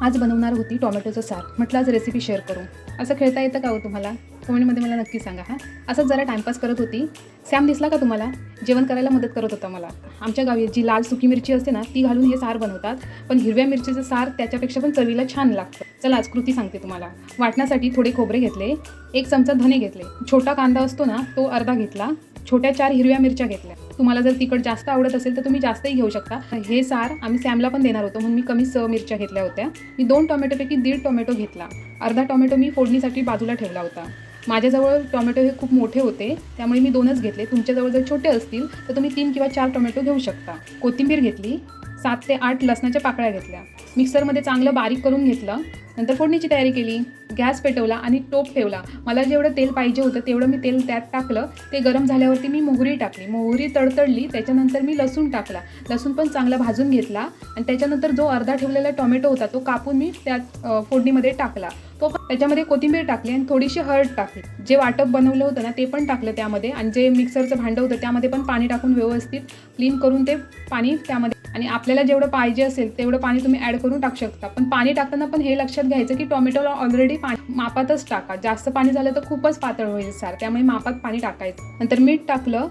आज बनवणार होती टोमॅटोचं सार. म्हटलं आज रेसिपी शेअर करू. असं खेळता येतं का हो तुम्हाला? कमेंटमध्ये मला नक्की सांगा हां. असंच जरा टाईमपास करत होती. सॅम दिसला का तुम्हाला? जेवण करायला मदत करत होता मला. आमच्या गावी जी लाल सुकी मिरची असते ना, ती घालून हे सार बनवतात. पण हिरव्या मिरचीचं सार त्याच्यापेक्षा पण चवीला छान लागतं. चला आज कृती सांगते तुम्हाला. वाटण्यासाठी थोडे खोबरे घेतले, 1 चमचा धने घेतले, छोटा कांदा असतो ना तो अर्धा घेतला, छोट्या 4 हिरव्या मिरच्या घेतल्या. तुम्हाला जर तिखट जास्त आवडत असेल तर तुम्ही जास्तही घेऊ शकता. हे सार आम्ही सॅमला पण देणार होतो म्हणून मी कमी मिरच्या घेतल्या होत्या. मी 2 टोमॅटोपैकी 1.5 टोमॅटो घेतला. अर्धा टोमॅटो मी फोडणीसाठी बाजूला ठेवला होता. माझ्याजवळ टोमॅटो हे खूप मोठे होते त्यामुळे मी 2च घेतले. तुमच्याजवळ जर छोटे असतील तर तुम्ही 3 किंवा 4 टोमॅटो घेऊ शकता. कोथिंबीर घेतली, 7 ते 8 लसणाच्या पाकळ्या घेतल्या. मिक्सरमध्ये चांगलं बारीक करून घेतलं. नंतर फोडणीची तयारी केली. गॅस पेटवला आणि टोप ठेवला. मला जेवढं तेल पाहिजे होतं तेवढं मी तेल त्यात टाकलं. ते गरम झाल्यावरती मी मोहरी टाकली. मोहरी तडतडली त्याच्यानंतर मी लसूण टाकला. लसूण पण चांगला भाजून घेतला आणि त्याच्यानंतर जो अर्धा ठेवलेला टोमॅटो होता तो कापून मी त्यात फोडणीमध्ये टाकला. तो त्याच्यामध्ये कोथिंबीर टाकली आणि थोडीशी हळद टाकली. जे वाटप बनवलं होतं ना ते पण टाकलं त्यामध्ये आणि जे मिक्सरचं भांडं होतं त्यामध्ये पण पाणी टाकून व्यवस्थित क्लीन करून ते पाणी त्यामध्ये आणि आपल्याला जेवढं पाहिजे असेल तेवढं पाणी तुम्ही ॲड करून टाकू शकता. पण पाणी टाकताना पण हे लक्षात घ्यायचं की टोमॅटोला ऑलरेडी पाणी मापातच टाका. जास्त पाणी झालं तर खूपच पातळ होईल सार, त्यामुळे मापात पाणी टाकायचं. नंतर मीठ टाकलं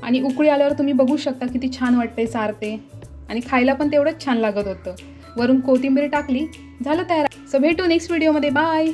आणि उकळी आल्यावर तुम्ही बघू शकता किती छान वाटतंय सार ते आणि खायला पण तेवढंच छान लागत होतं. वरून कोथिंबीर टाकली, झालं तयार. सो भेटू नेक्स्ट व्हिडिओमध्ये. बाय.